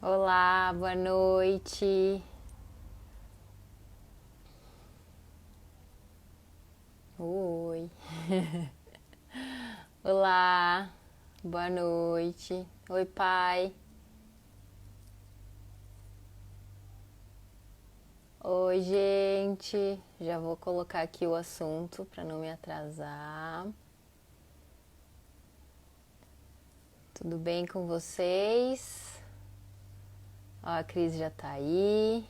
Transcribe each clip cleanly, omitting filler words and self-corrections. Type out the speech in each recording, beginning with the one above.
Olá, boa noite. Oi. Olá, boa noite. Oi, pai. Oi, gente. Já vou colocar aqui o assunto para não me atrasar. Tudo bem com vocês? Ó, a Cris já tá aí.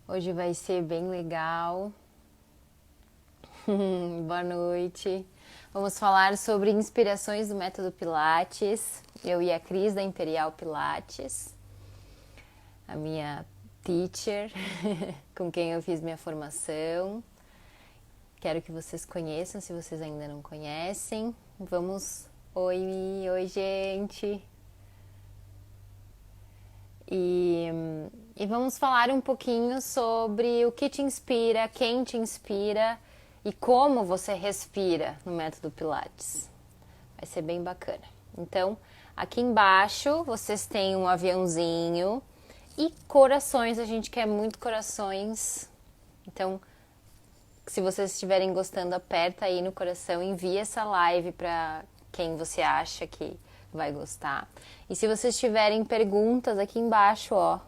Hoje vai ser bem legal. Boa noite. Vamos falar sobre inspirações do método Pilates. Eu e a Cris da Imperial Pilates, a minha teacher, com quem eu fiz minha formação. Quero que vocês conheçam, se vocês ainda não conhecem. Vamos. Oi, gente. E vamos falar um pouquinho sobre o que te inspira, quem te inspira e como você respira no método Pilates. Vai ser bem bacana. Então, aqui embaixo vocês têm um aviãozinho e corações. A gente quer muito corações. Então, se vocês estiverem gostando, aperta aí no coração, envia essa live para quem você acha que vai gostar. E se vocês tiverem perguntas aqui embaixo, ó,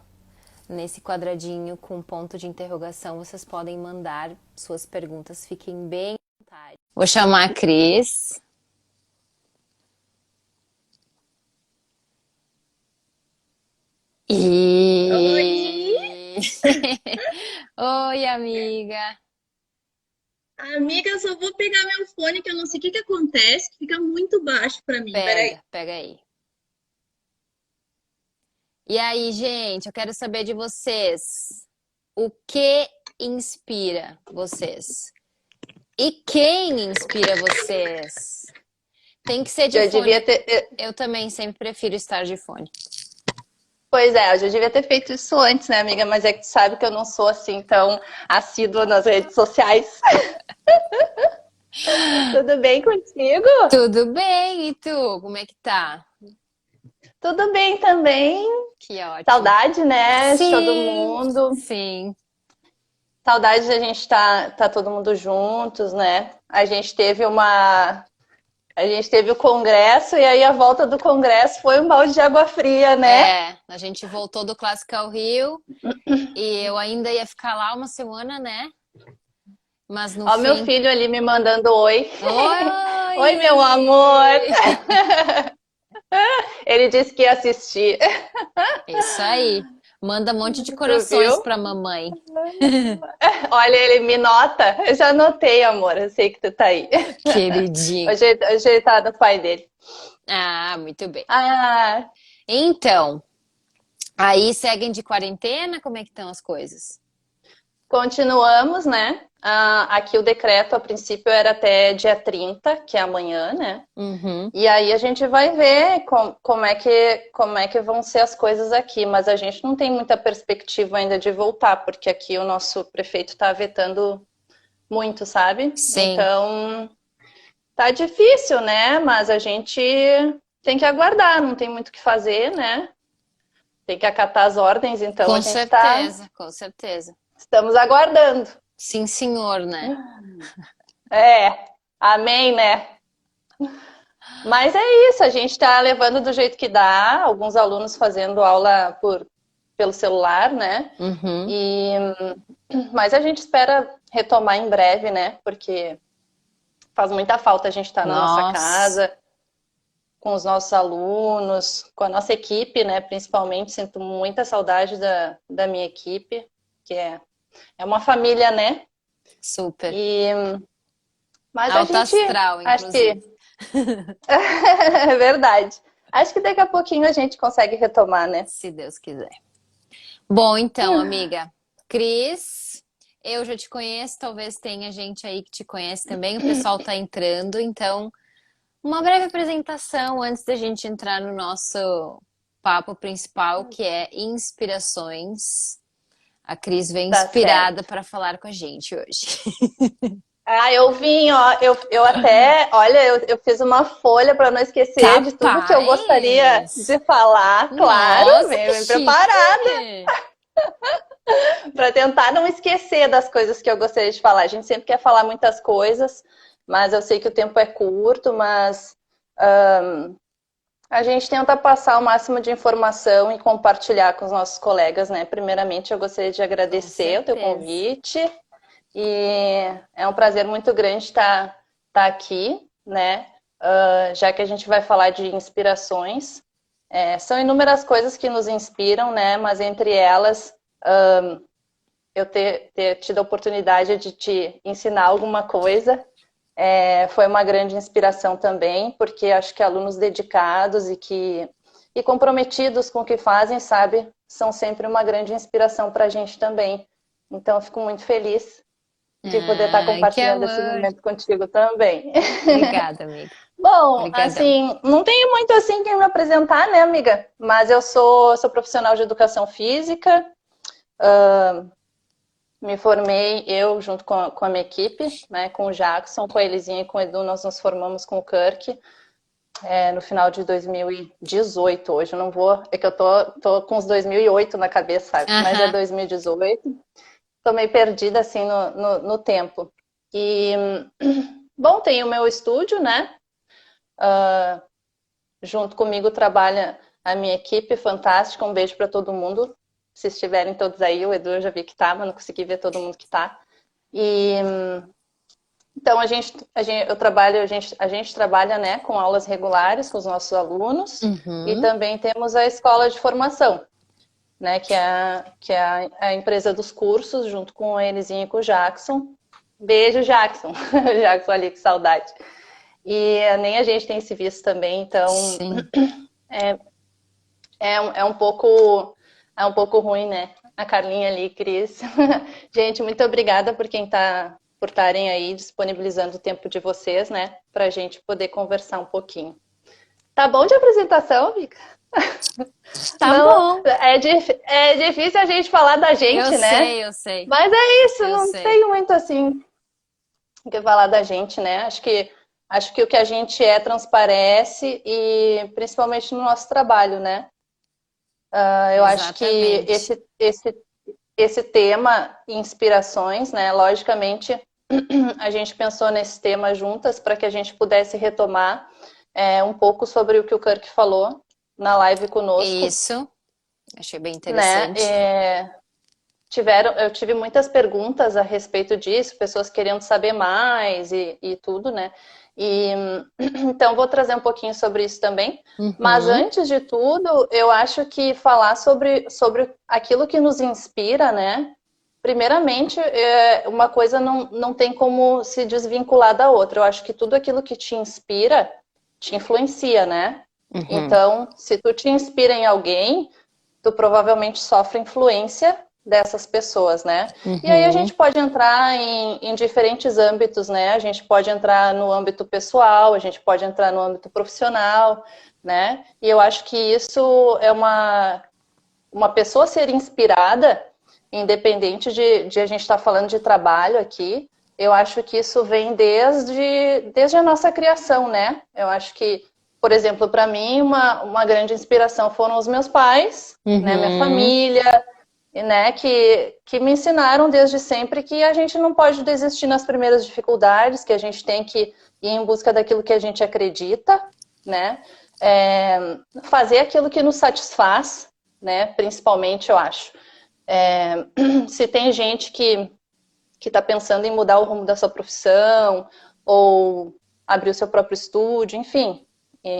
nesse quadradinho com ponto de interrogação, vocês podem mandar suas perguntas. Fiquem bem à vontade. Vou chamar a Cris. Oi, E... Oi, amiga. amiga, eu só vou pegar meu fone que eu não sei o que que acontece, que fica muito baixo pra mim. Peraí. Pega aí. E aí, gente, eu quero saber de vocês. O que inspira vocês? E quem inspira vocês? Tem que ser de Já devia fone. ter. Eu também sempre prefiro estar de fone. Pois é, eu já devia ter feito isso antes, né, amiga? Mas é que tu sabe que eu não sou assim tão assídua nas redes sociais. Tudo bem contigo? Tudo bem, e tu? Como é que tá? Tudo bem também. Que ótimo. Saudade, né, de todo Sim, mundo. sim. Saudade de a gente tá todo mundo juntos, né? A gente teve o congresso e aí a volta do congresso foi um balde de água fria, né? É, a gente voltou do Clássico ao Rio e eu ainda ia ficar lá uma semana, né? Mas no Ó, meu fim. filho ali me mandando oi. Oi, meu amor. Oi! Ele disse que ia assistir. Isso aí. Manda um monte de Tu corações viu? pra mamãe. Olha, ele me nota. Eu já anotei, amor. Eu sei que tu tá aí. Queridinho. Hoje ele tá do pai dele. Ah, muito bem. Ah, Então, aí seguem de quarentena? Como é que estão as coisas? continuamos, né? Aqui o decreto, a princípio, era até dia 30, que é amanhã, né? Uhum. E aí a gente vai ver como é que vão ser as coisas aqui, mas a gente não tem muita perspectiva ainda de voltar, porque aqui o nosso prefeito está vetando muito, sabe? Sim, Então tá difícil, né? Mas a gente tem que aguardar, não tem muito o que fazer, né? Tem que acatar as ordens, então a com gente tá, certeza, com certeza. estamos aguardando. Sim, senhor, né? É, amém, né? Mas é isso, a gente está levando do jeito que dá, alguns alunos fazendo aula pelo celular, né? Uhum. E, mas a gente espera retomar em breve, né? Porque faz muita falta a gente estar na nossa Nossa, casa, com os nossos alunos, com a nossa equipe, né? Principalmente, sinto muita saudade da minha equipe, que é uma família, né? super. E, mas a Alta gente, astral, acho inclusive. que é verdade. Acho que daqui a pouquinho a gente consegue retomar, né? Se Deus quiser. Bom, então, amiga, Cris, eu já te conheço, talvez tenha gente aí que te conhece também, o pessoal tá entrando, então, uma breve apresentação antes da gente entrar no nosso papo principal, que é inspirações. A Cris vem Tá inspirada certo. para falar com a gente hoje. Ah, eu vim, ó, eu até, olha, eu fiz uma folha para não esquecer de tudo que eu gostaria Capaz! de falar, claro, Nossa, bem, que bem preparada, chique! para tentar não esquecer das coisas que eu gostaria de falar. A gente sempre quer falar muitas coisas, mas eu sei que o tempo é curto, mas a gente tenta passar o máximo de informação e compartilhar com os nossos colegas, né? Primeiramente, eu gostaria de Com agradecer o teu certeza. convite e é um prazer muito grande estar aqui, né? Já que a gente vai falar de inspirações, são inúmeras coisas que nos inspiram, né? Mas entre elas, eu ter tido a oportunidade de te ensinar alguma coisa foi uma grande inspiração também, porque acho que alunos dedicados e comprometidos com o que fazem, sabe, são sempre uma grande inspiração para a gente também. Então, eu fico muito feliz de poder estar Ai, que compartilhando esse amor! momento contigo também. Obrigada, amiga. Bom, Obrigadão. assim, não tenho muito assim que me apresentar, né, amiga? Mas eu sou profissional de educação física, me formei eu junto com a minha equipe, né, com o Jackson, com a Elisinha e com o Edu, nós nos formamos com o Kirk no final de 2018. Hoje eu não vou, é que eu tô com os 2008 na cabeça, sabe? Mas é Aham. 2018. Tô meio perdida assim no tempo. E, bom, tem o meu estúdio, né? Junto comigo trabalha a minha equipe fantástica. Um beijo para todo mundo. Se estiverem todos aí, o Edu eu já vi que tá, mas não consegui ver todo mundo que tá. E então eu trabalho, a gente trabalha, né, com aulas regulares com os nossos alunos e Uhum. também temos a escola de formação, né, que é a empresa dos cursos, junto com a Elisinha e com o Jackson. Beijo, Jackson. Jackson ali, que saudade. E nem a gente tem se visto também, então Sim. é um pouco ruim, né? A Carlinha ali, Cris. Gente, muito obrigada por estarem aí disponibilizando o tempo de vocês, né? Para a gente poder conversar um pouquinho. Tá bom de apresentação, Mica? Tá Não, bom. é difícil a gente falar da Eu gente, né? sei, eu sei. Mas é isso, Eu não sei. tenho muito assim o que falar da gente, né? Acho que o que a gente transparece e principalmente no nosso trabalho, né? Eu acho que Exatamente. esse tema, inspirações, né? Logicamente, a gente pensou nesse tema juntas para que a gente pudesse retomar um pouco sobre o que o Kirk falou na live conosco, Isso. Achei bem né? interessante. Eu tive muitas perguntas a respeito disso, pessoas querendo saber mais e tudo, né? E então vou trazer um pouquinho sobre isso também. Mas Uhum. antes de tudo, eu acho que falar sobre aquilo que nos inspira, né? Primeiramente, uma coisa não tem como se desvincular da outra. Eu acho que tudo aquilo que te inspira te influencia, né? Uhum. Então, se tu te inspira em alguém, tu provavelmente sofre influência dessas pessoas, né? E aí a Uhum. gente pode entrar em diferentes âmbitos, né? A gente pode entrar no âmbito pessoal, a gente pode entrar no âmbito profissional, né? E eu acho que isso é uma pessoa ser inspirada, independente de a gente estar falando de trabalho aqui, eu acho que isso vem desde a nossa criação, né? Eu acho que, por exemplo, para mim, uma grande inspiração foram os meus pais, né? Minha Uhum. família, né? Que me ensinaram desde sempre que a gente não pode desistir nas primeiras dificuldades, que a gente tem que ir em busca daquilo que a gente acredita, né? Fazer aquilo que nos satisfaz, né? Principalmente, eu acho. Se tem gente que está pensando em mudar o rumo da sua profissão ou abrir o seu próprio estúdio, enfim,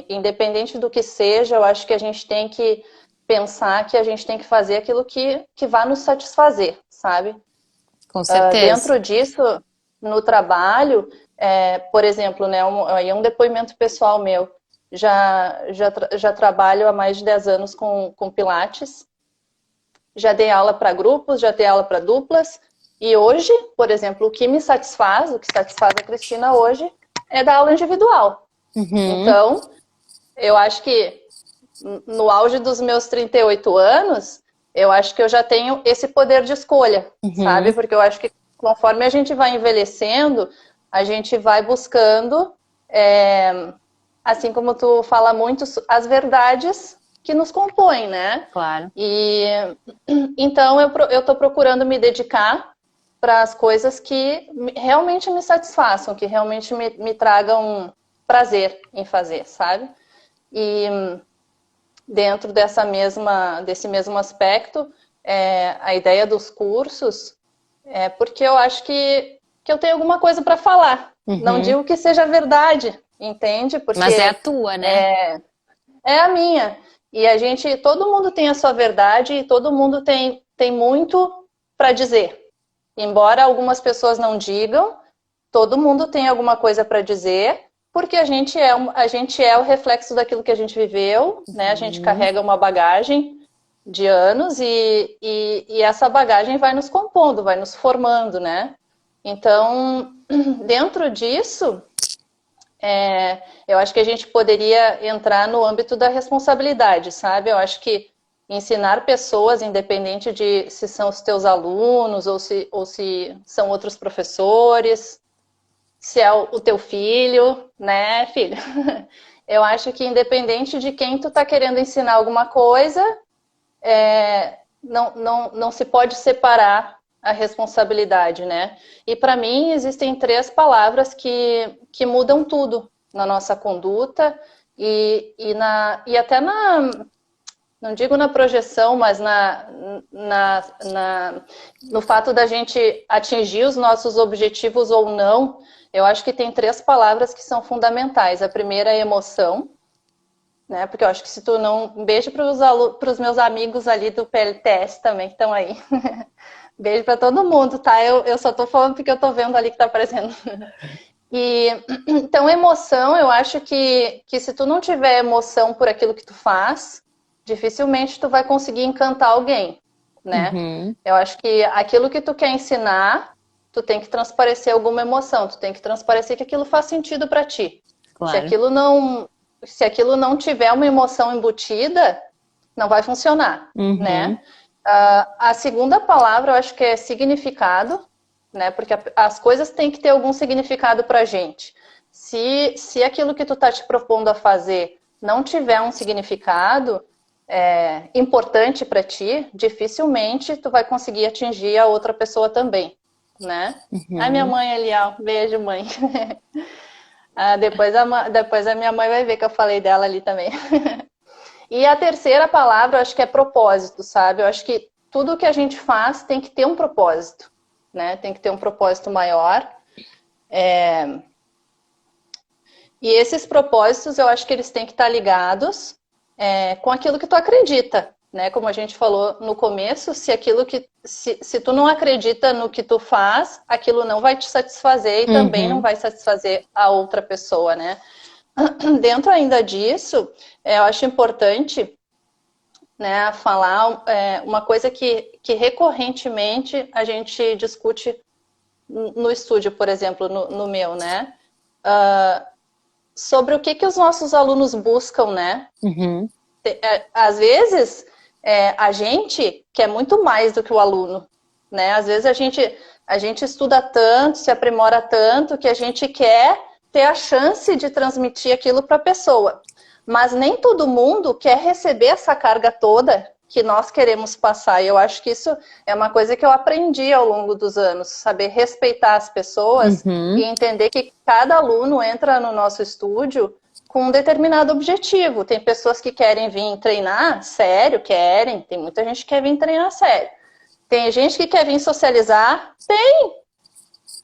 independente do que seja, eu acho que a gente tem que pensar que a gente tem que fazer aquilo que vai nos satisfazer, sabe? Com certeza. Dentro disso, no trabalho, por exemplo, né, um depoimento pessoal meu, já trabalho há mais de 10 anos com Pilates, já dei aula para grupos, já dei aula para duplas, e hoje, por exemplo, o que me satisfaz, o que satisfaz a Cristina hoje, é dar aula individual. Uhum. Então, eu acho que no auge dos meus 38 anos, eu acho que eu já tenho esse poder de escolha, sabe? Uhum. Porque eu acho que conforme a gente vai envelhecendo, a gente vai buscando, assim como tu fala muito, as verdades que nos compõem, né? Claro. E então eu tô procurando me dedicar para as coisas que realmente me satisfaçam, que realmente me tragam prazer em fazer, sabe? E dentro desse mesmo aspecto, a ideia dos cursos é porque eu acho que eu tenho alguma coisa para falar. Não digo que seja verdade, entende? Porque mas é a tua, né? É a minha. E todo mundo tem a sua verdade e todo mundo tem muito para dizer. Embora algumas pessoas não digam, todo mundo tem alguma coisa para dizer, porque a gente é o reflexo daquilo que a gente viveu, né? A gente carrega uma bagagem de anos e essa bagagem vai nos compondo, vai nos formando, né? Então, dentro disso, eu acho que a gente poderia entrar no âmbito da responsabilidade, sabe? Eu acho que ensinar pessoas, independente de se são os teus alunos ou se são outros professores, se é o teu filho, né, filho? Eu acho que independente de quem tu tá querendo ensinar alguma coisa, não se pode separar a responsabilidade, né? E para mim existem 3 palavras que mudam tudo na nossa conduta e até não digo na projeção, mas no fato da gente atingir os nossos objetivos ou não. Eu acho que tem 3 palavras que são fundamentais. A primeira é emoção, né? Porque eu acho que se tu não... Um beijo para os meus amigos ali do PLTS também que estão aí. Beijo para todo mundo, tá? Eu só tô falando porque eu tô vendo ali que tá aparecendo. Então, emoção, eu acho que se tu não tiver emoção por aquilo que tu faz, dificilmente tu vai conseguir encantar alguém, né? Eu acho que aquilo que tu quer ensinar, tu tem que transparecer alguma emoção, tu tem que transparecer que aquilo faz sentido para ti. Claro. Se aquilo não tiver uma emoção embutida, não vai funcionar, né? A segunda palavra eu acho que é significado, né? Porque as coisas têm que ter algum significado pra gente. Se aquilo que tu tá te propondo a fazer não tiver um significado importante para ti, dificilmente tu vai conseguir atingir a outra pessoa também, né? Ai, minha mãe ali, ó. Beijo, mãe. Depois a minha mãe vai ver que eu falei dela ali também. E a terceira palavra, eu acho que é propósito, sabe? Eu acho que tudo que a gente faz tem que ter um propósito, né? Tem que ter um propósito maior. E esses propósitos, eu acho que eles têm que estar ligados com aquilo que tu acredita, né? Como a gente falou no começo, se tu não acredita no que tu faz, aquilo não vai te satisfazer e também não vai satisfazer a outra pessoa, né? Dentro ainda disso, eu acho importante, né, falar uma coisa que recorrentemente a gente discute no estúdio, por exemplo, no meu, né? Sobre o que os nossos alunos buscam, né? Às vezes, a gente quer muito mais do que o aluno, né? Às vezes a gente estuda tanto, se aprimora tanto, que a gente quer ter a chance de transmitir aquilo para a pessoa. Mas nem todo mundo quer receber essa carga toda que nós queremos passar. E eu acho que isso é uma coisa que eu aprendi ao longo dos anos. Saber respeitar as pessoas e entender que cada aluno entra no nosso estúdio com um determinado objetivo. Tem pessoas que querem vir treinar, sério, querem. Tem muita gente que quer vir treinar sério. Tem gente que quer vir socializar, tem.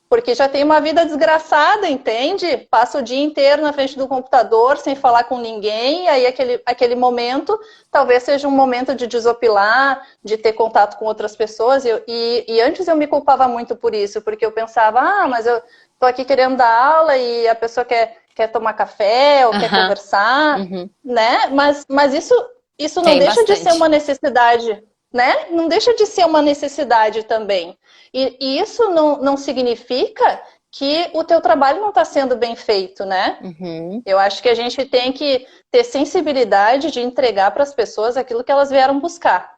Porque já tem uma vida desgraçada, entende? Passa o dia inteiro na frente do computador, sem falar com ninguém, e aí aquele momento talvez seja um momento de desopilar, de ter contato com outras pessoas. E antes eu me culpava muito por isso, porque eu pensava, mas eu tô aqui querendo dar aula e a pessoa quer tomar café ou quer conversar, né? Mas isso não deixa de ser uma necessidade, né? Não deixa de ser uma necessidade também. E isso não significa que o teu trabalho não está sendo bem feito, né? Eu acho que a gente tem que ter sensibilidade de entregar para as pessoas aquilo que elas vieram buscar.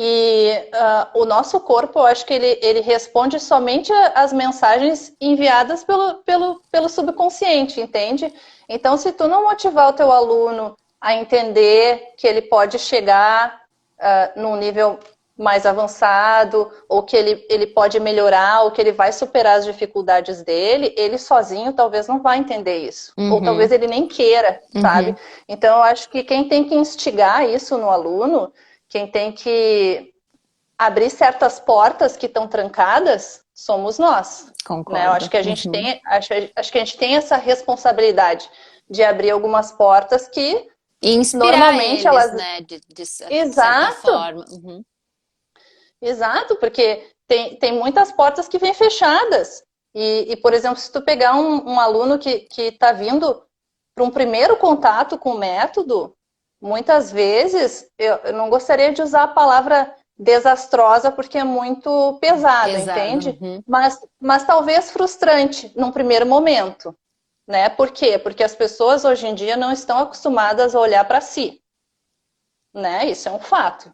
E o nosso corpo, eu acho que ele responde somente às mensagens enviadas pelo subconsciente, entende? Então, se tu não motivar o teu aluno a entender que ele pode chegar num nível mais avançado, ou que ele pode melhorar, ou que ele vai superar as dificuldades dele, ele sozinho talvez não vai entender isso. Ou talvez ele nem queira, sabe? Então, eu acho que quem tem que instigar isso no aluno, quem tem que abrir certas portas que estão trancadas, somos nós. Concordo. Né? Eu acho que a gente tem, acho que a gente tem essa responsabilidade de abrir algumas portas que e inspirar normalmente eles, elas, né? De certa exato, forma. exato, porque tem muitas portas que vêm fechadas. E, por exemplo, se tu pegar um aluno que está vindo para um primeiro contato com o método, muitas vezes, eu não gostaria de usar a palavra desastrosa porque é muito pesado, entende? Mas talvez frustrante num primeiro momento, né? Por quê? Porque as pessoas hoje em dia não estão acostumadas a olhar para si, né? Isso é um fato.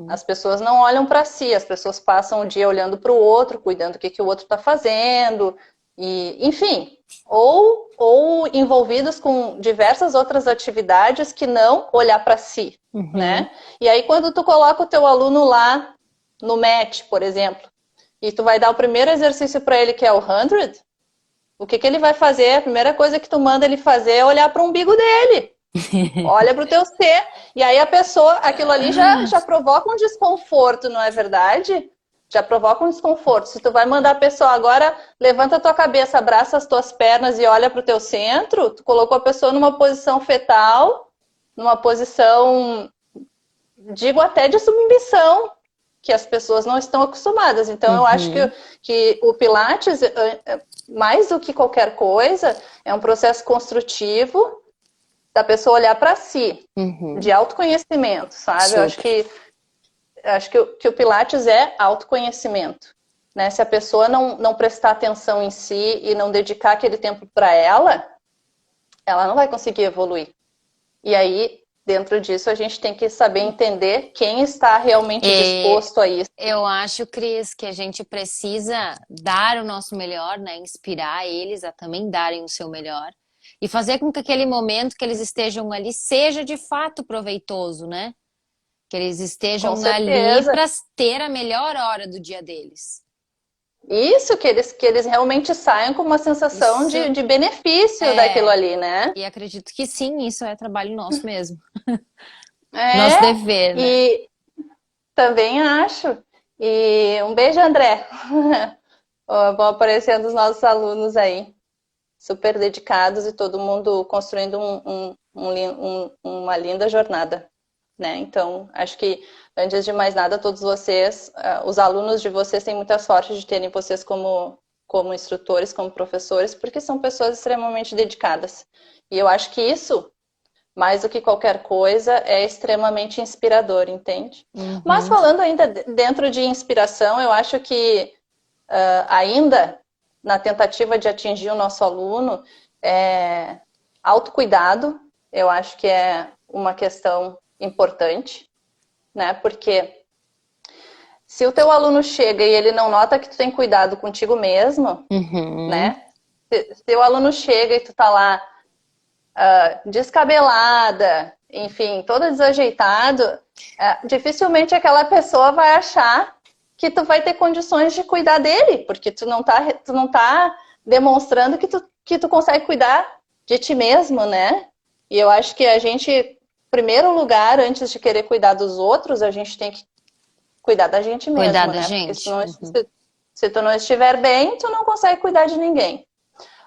As pessoas não olham para si, as pessoas passam o dia olhando para o outro, cuidando do que o outro está fazendo, e, enfim, ou envolvidas com diversas outras atividades que não olhar para si, né? E aí quando tu coloca o teu aluno lá no match, por exemplo, e tu vai dar o primeiro exercício para ele, que é o 100, o que ele vai fazer? A primeira coisa que tu manda ele fazer é olhar para o umbigo dele. Olha para o teu ser. E aí a pessoa, aquilo ali já provoca um desconforto, não é verdade? Já provoca um desconforto. Se tu vai mandar a pessoa agora, levanta a tua cabeça, abraça as tuas pernas e olha para o teu centro, tu colocou a pessoa numa posição fetal, numa posição, digo até de submissão, que as pessoas não estão acostumadas. Então eu acho que o Pilates, mais do que qualquer coisa, é um processo construtivo da pessoa olhar para si, de autoconhecimento, sabe? Super. Eu acho que o Pilates é autoconhecimento, né? Se a pessoa não prestar atenção em si e não dedicar aquele tempo para ela não vai conseguir evoluir. E aí, dentro disso, a gente tem que saber entender quem está realmente disposto a isso. Eu acho, Cris, que a gente precisa dar o nosso melhor, né? Inspirar eles a também darem o seu melhor. E fazer com que aquele momento que eles estejam ali seja de fato proveitoso, né? Que eles estejam ali para ter a melhor hora do dia deles. Isso, que eles realmente saiam com uma sensação de benefício daquilo ali, né? E acredito que sim, isso é trabalho nosso mesmo. Nosso dever, né? E também acho. E um beijo, André. Vão aparecendo os nossos alunos aí, super dedicados e todo mundo construindo uma linda jornada, né? Então, acho que, antes de mais nada, todos vocês, os alunos de vocês têm muita sorte de terem vocês como instrutores, como professores, porque são pessoas extremamente dedicadas. E eu acho que isso, mais do que qualquer coisa, é extremamente inspirador, entende? Mas falando ainda dentro de inspiração, eu acho que ainda na tentativa de atingir o nosso aluno, autocuidado, eu acho que é uma questão importante, né? Porque se o teu aluno chega e ele não nota que tu tem cuidado contigo mesmo, né? Se o aluno chega e tu tá lá descabelada, enfim, todo desajeitado, dificilmente aquela pessoa vai achar que tu vai ter condições de cuidar dele, porque tu não tá demonstrando que tu consegue cuidar de ti mesmo, né? E eu acho que a gente, em primeiro lugar, antes de querer cuidar dos outros, a gente tem que cuidar da gente mesmo, cuidar né? da gente. Porque se tu não estiver bem, tu não consegue cuidar de ninguém.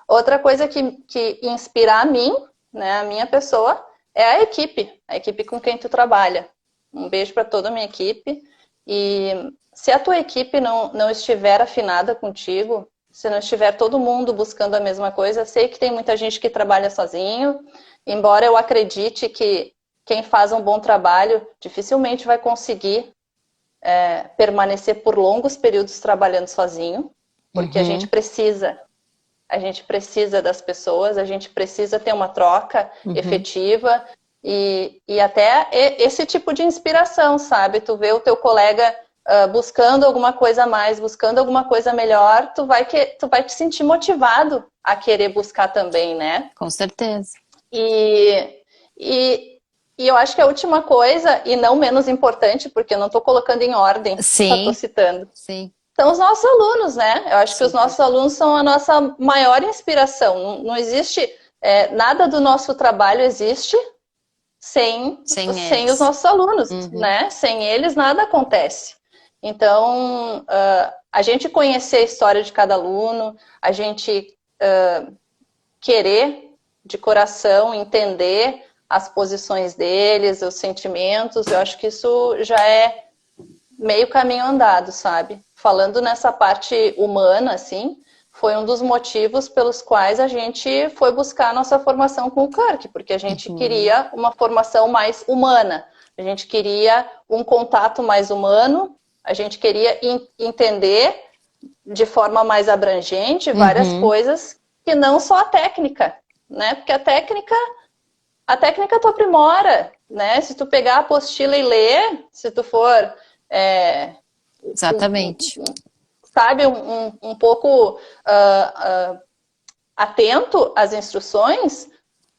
Outra coisa que inspira a mim, né, a minha pessoa, é a equipe com quem tu trabalha. Um beijo para toda a minha equipe. E se a tua equipe não estiver afinada contigo, se não estiver todo mundo buscando a mesma coisa, sei que tem muita gente que trabalha sozinho, embora eu acredite que quem faz um bom trabalho dificilmente vai conseguir permanecer por longos períodos trabalhando sozinho, porque a gente precisa das pessoas, a gente precisa ter uma troca efetiva E até esse tipo de inspiração, sabe? Tu vê o teu colega buscando alguma coisa a mais, buscando alguma coisa melhor, tu vai te sentir motivado a querer buscar também, né? Com certeza. E, e, e eu acho que a última coisa, e não menos importante, porque eu não estou colocando em ordem, só estou citando, são os nossos alunos, né? Eu acho que os nossos alunos são a nossa maior inspiração. Não existe, nada do nosso trabalho existe sem os nossos alunos, né? Sem eles nada acontece. Então, a gente conhecer a história de cada aluno, a gente querer de coração entender as posições deles, os sentimentos, eu acho que isso já é meio caminho andado, sabe? Falando nessa parte humana, assim, foi um dos motivos pelos quais a gente foi buscar a nossa formação com o Kirk, porque a gente queria uma formação mais humana, a gente queria um contato mais humano, a gente queria entender de forma mais abrangente várias coisas que não só a técnica, né? Porque a técnica tu aprimora, né? Se tu pegar a apostila e ler, se tu for exatamente, sabe, um pouco atento às instruções,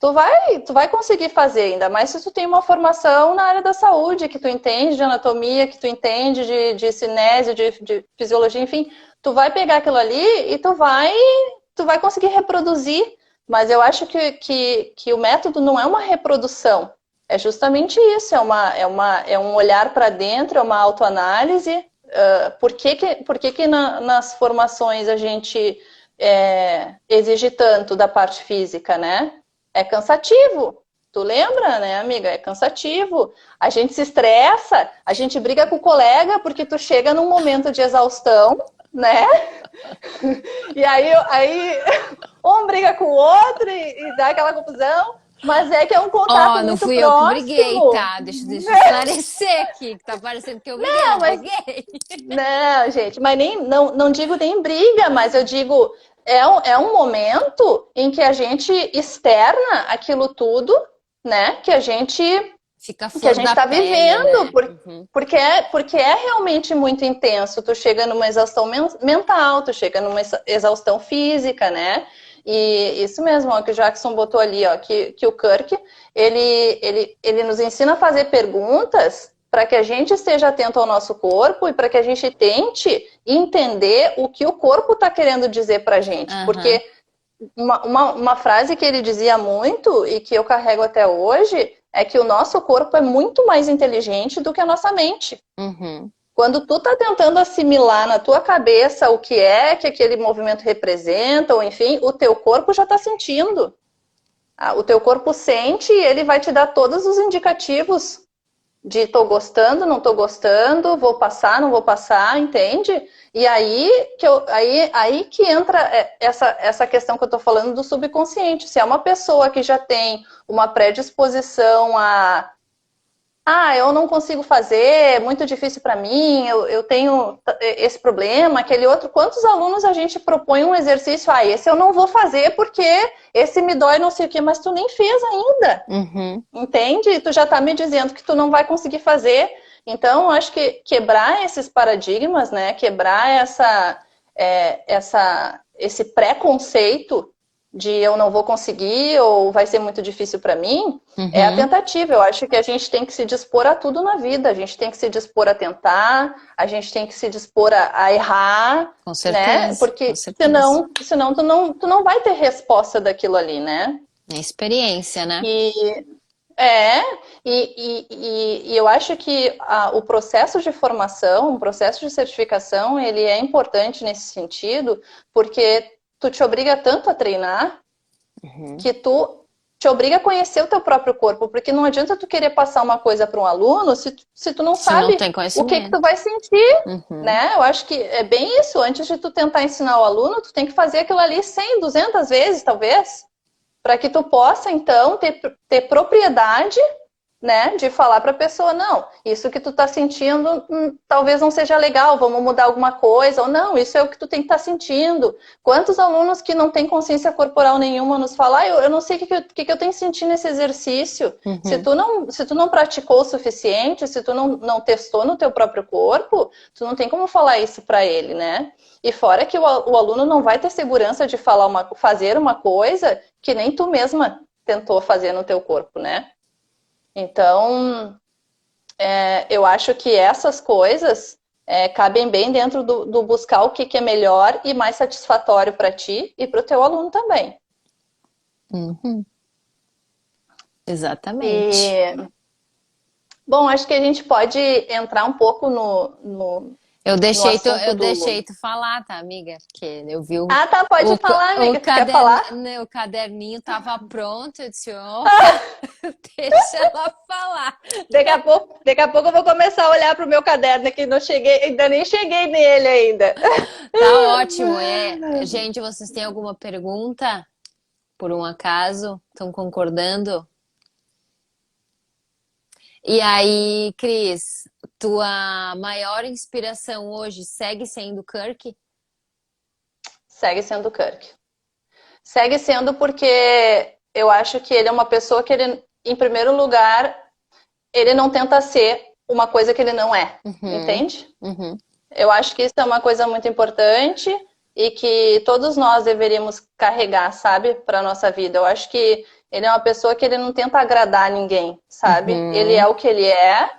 tu vai conseguir fazer, ainda mais se tu tem uma formação na área da saúde, que tu entende de anatomia, que tu entende de cinésio, de fisiologia, enfim, tu vai pegar aquilo ali e tu vai conseguir reproduzir. Mas eu acho que o método não é uma reprodução, é justamente isso, é um olhar para dentro, é uma autoanálise. Por que nas formações a gente exige tanto da parte física, né? É cansativo. Tu lembra, né, amiga? É cansativo. A gente se estressa, a gente briga com o colega porque tu chega num momento de exaustão, né? E aí um briga com o outro e dá aquela confusão. Mas é que é um contato muito próximo. Não fui eu que briguei, tá? Deixa eu esclarecer aqui, que tá parecendo que eu briguei. Não, briguei. Não, gente, mas não digo nem briga, mas eu digo, é um momento em que a gente externa aquilo tudo, né? Que a gente está vivendo, né? porque é realmente muito intenso. Tu chega numa exaustão mental, tu chega numa exaustão física, né? E isso mesmo, ó, que o Jackson botou ali, ó, que o Kirk, ele nos ensina a fazer perguntas para que a gente esteja atento ao nosso corpo e para que a gente tente entender o que o corpo está querendo dizer para a gente. Porque uma frase que ele dizia muito e que eu carrego até hoje é que o nosso corpo é muito mais inteligente do que a nossa mente. Quando tu tá tentando assimilar na tua cabeça o que é que aquele movimento representa, ou enfim, o teu corpo já tá sentindo. O teu corpo sente e ele vai te dar todos os indicativos de tô gostando, não tô gostando, vou passar, não vou passar, entende? E aí que entra essa questão que eu tô falando do subconsciente. Se é uma pessoa que já tem uma predisposição a eu não consigo fazer, é muito difícil para mim, eu tenho esse problema, aquele outro. Quantos alunos a gente propõe um exercício? Esse eu não vou fazer porque esse me dói não sei o quê, mas tu nem fez ainda. Entende? E tu já tá me dizendo que tu não vai conseguir fazer. Então, eu acho que quebrar esses paradigmas, né? Quebrar esse preconceito de eu não vou conseguir ou vai ser muito difícil para mim, é a tentativa. Eu acho que a gente tem que se dispor a tudo na vida. A gente tem que se dispor a tentar, a gente tem que se dispor a errar, com certeza, né? Porque senão tu não vai ter resposta daquilo ali, né? É experiência, né? E eu acho que o processo de formação, o processo de certificação, ele é importante nesse sentido, porque tu te obriga tanto a treinar que tu te obriga a conhecer o teu próprio corpo, porque não adianta tu querer passar uma coisa para um aluno se tu não sabe o que tu vai sentir, né? Eu acho que é bem isso. Antes de tu tentar ensinar o aluno, tu tem que fazer aquilo ali 100, 200 vezes, talvez, para que tu possa, então, ter propriedade né? De falar para a pessoa, não, isso que tu tá sentindo talvez não seja legal, vamos mudar alguma coisa, ou não, isso é o que tu tem que estar sentindo. Quantos alunos que não têm consciência corporal nenhuma nos falam, eu não sei o que eu tenho que sentir nesse exercício. Uhum. Se tu não praticou o suficiente, se tu não testou no teu próprio corpo, tu não tem como falar isso para ele, né? E fora que o aluno não vai ter segurança de fazer uma coisa que nem tu mesma tentou fazer no teu corpo, né? Então, eu acho que essas coisas cabem bem dentro do buscar o que é melhor e mais satisfatório para ti e para o teu aluno também. Uhum. Exatamente. Bom, acho que a gente pode entrar um pouco no Eu deixei assunto tu falar, tá, amiga? Porque eu vi Ah, tá, pode falar, amiga. Tu quer falar? o caderninho tava pronto, eu disse, deixa ela falar. Daqui a pouco eu vou começar a olhar para o meu caderno que não cheguei, ainda nem cheguei nele ainda. Tá ótimo. Gente, vocês têm alguma pergunta? Por um acaso? Estão concordando? E aí, Cris, tua maior inspiração hoje segue sendo Kirk? Segue sendo Kirk. Segue sendo porque eu acho que ele é uma pessoa que ele, em primeiro lugar, ele não tenta ser uma coisa que ele não é, entende? Uhum. Eu acho que isso é uma coisa muito importante e que todos nós deveríamos carregar, sabe, para nossa vida. Eu acho que ele é uma pessoa que ele não tenta agradar ninguém, sabe? Ele é o que ele é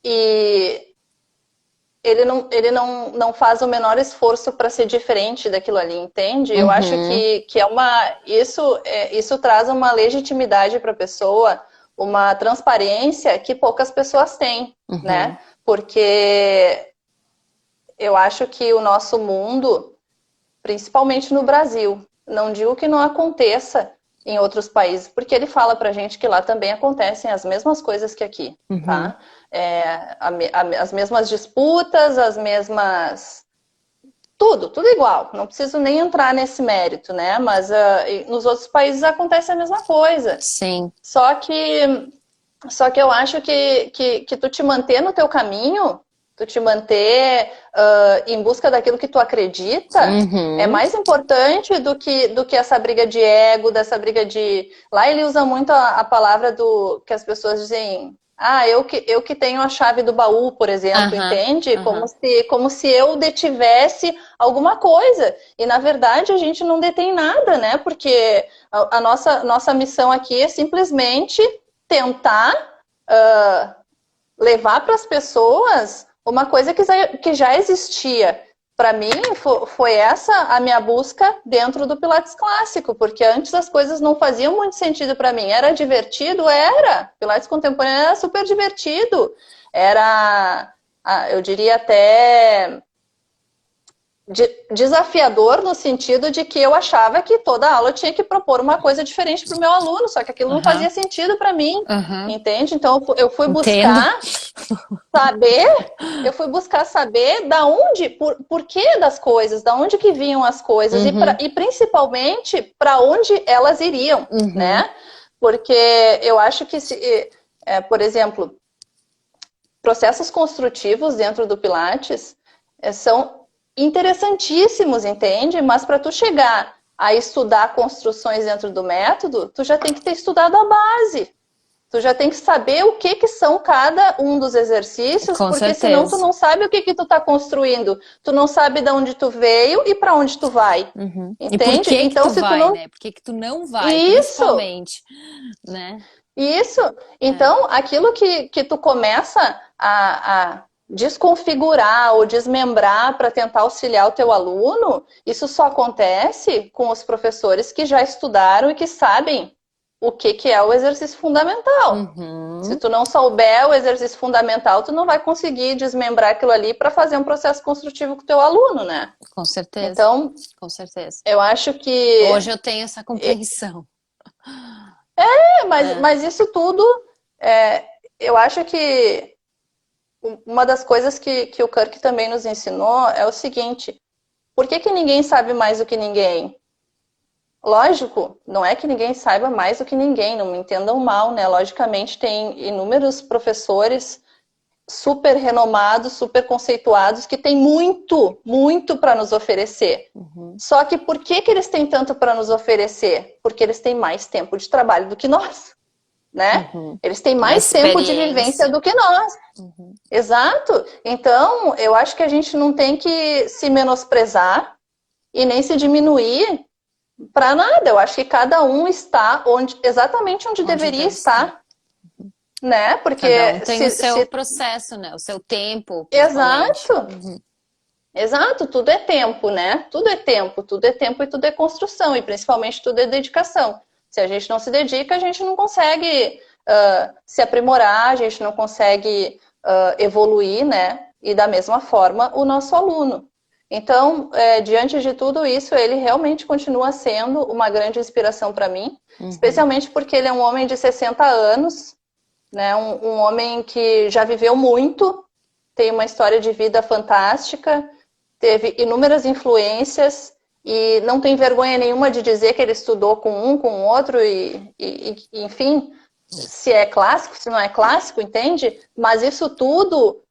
e ele não faz o menor esforço para ser diferente daquilo ali, entende? Eu acho que isso traz uma legitimidade para a pessoa, uma transparência que poucas pessoas têm, né? Porque eu acho que o nosso mundo, principalmente no Brasil, não digo que não aconteça em outros países, porque ele fala pra gente que lá também acontecem as mesmas coisas que aqui, tá? As mesmas disputas, as mesmas... Tudo igual. Não preciso nem entrar nesse mérito, né? Mas nos outros países acontece a mesma coisa. Sim. Só que eu acho que tu te manter no teu caminho, tu te manter em busca daquilo que tu acredita, é mais importante do que essa briga de ego, dessa briga de... Lá ele usa muito a palavra que as pessoas dizem, eu que tenho a chave do baú, por exemplo, entende? Como se eu detivesse alguma coisa. E, na verdade, a gente não detém nada, né? Porque a nossa missão aqui é simplesmente tentar levar para as pessoas uma coisa que já existia. Para mim, foi essa a minha busca dentro do Pilates clássico, porque antes as coisas não faziam muito sentido para mim. Era divertido? Era. Pilates contemporâneo era super divertido. Era, eu diria até... desafiador no sentido de que eu achava que toda aula tinha que propor uma coisa diferente para o meu aluno, só que aquilo não fazia sentido para mim, entende? Então eu fui buscar saber da onde, por que das coisas, da onde que vinham as coisas e principalmente para onde elas iriam, né? Porque eu acho que, por exemplo, processos construtivos dentro do Pilates são interessantíssimos, entende? Mas para tu chegar a estudar construções dentro do método, tu já tem que ter estudado a base. Tu já tem que saber o que são cada um dos exercícios, porque senão tu não sabe o que tu tá construindo. Tu não sabe de onde tu veio e para onde tu vai. Entende? E por que então, que tu vai, né? Por que que tu não vai, principalmente, né? Isso. Então, aquilo que tu começa a desconfigurar ou desmembrar para tentar auxiliar o teu aluno, isso só acontece com os professores que já estudaram e que sabem o que é o exercício fundamental. Se tu não souber o exercício fundamental, tu não vai conseguir desmembrar aquilo ali para fazer um processo construtivo com o teu aluno, né? Com certeza. Então, com certeza. Eu acho que... Hoje eu tenho essa compreensão. Mas isso tudo, eu acho que uma das coisas que o Kirk também nos ensinou é o seguinte: por que ninguém sabe mais do que ninguém? lógico, não é que ninguém saiba mais do que ninguém, não me entendam mal, né? Logicamente tem inúmeros professores super renomados, super conceituados, que têm muito, muito para nos oferecer. Só que por que eles têm tanto para nos oferecer? Porque eles têm mais tempo de trabalho do que nós, né? Eles têm mais tempo de vivência do que nós. Exato. Então, eu acho que a gente não tem que se menosprezar e nem se diminuir para nada. Eu acho que cada um está exatamente onde deveria estar. Né? Porque cada um tem o seu processo, né? O seu tempo. Exato. Exato, tudo é tempo, né? Tudo é tempo e tudo é construção, e principalmente tudo é dedicação. Se a gente não se dedica, a gente não consegue se aprimorar, a gente não consegue evoluir, né? E da mesma forma, o nosso aluno. Então, diante de tudo isso, ele realmente continua sendo uma grande inspiração para mim, especialmente porque ele é um homem de 60 anos, né? Um homem que já viveu muito, tem uma história de vida fantástica, teve inúmeras influências e não tem vergonha nenhuma de dizer que ele estudou com um, com o outro enfim, se é clássico, se não é clássico, entende? Mas isso tudo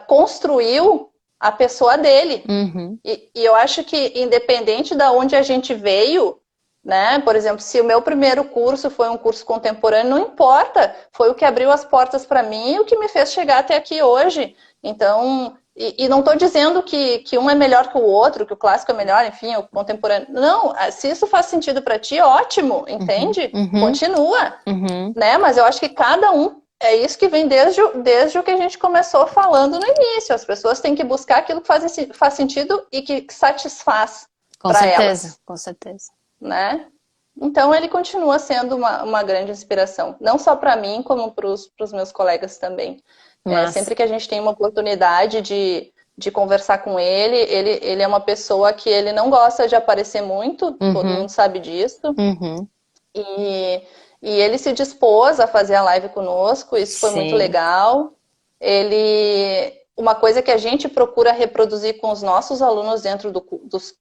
construiu a pessoa dele. E eu acho que independente de onde a gente veio, né? Por exemplo, se o meu primeiro curso foi um curso contemporâneo, não importa, foi o que abriu as portas para mim e o que me fez chegar até aqui hoje. Então, e não estou dizendo que um é melhor que o outro, que o clássico é melhor, enfim, o contemporâneo. Não, se isso faz sentido para ti, ótimo, entende? Continua, né? Mas eu acho que cada um, é isso que vem desde o que a gente começou falando no início. As pessoas têm que buscar aquilo que faz sentido e que satisfaz para elas. Com certeza. Né? Então ele continua sendo uma grande inspiração, não só para mim, como para os meus colegas também. Sempre que a gente tem uma oportunidade de conversar com ele é uma pessoa que ele não gosta de aparecer muito, todo mundo sabe disso. E ele se dispôs a fazer a live conosco, isso foi muito legal. Uma coisa que a gente procura reproduzir com os nossos alunos dentro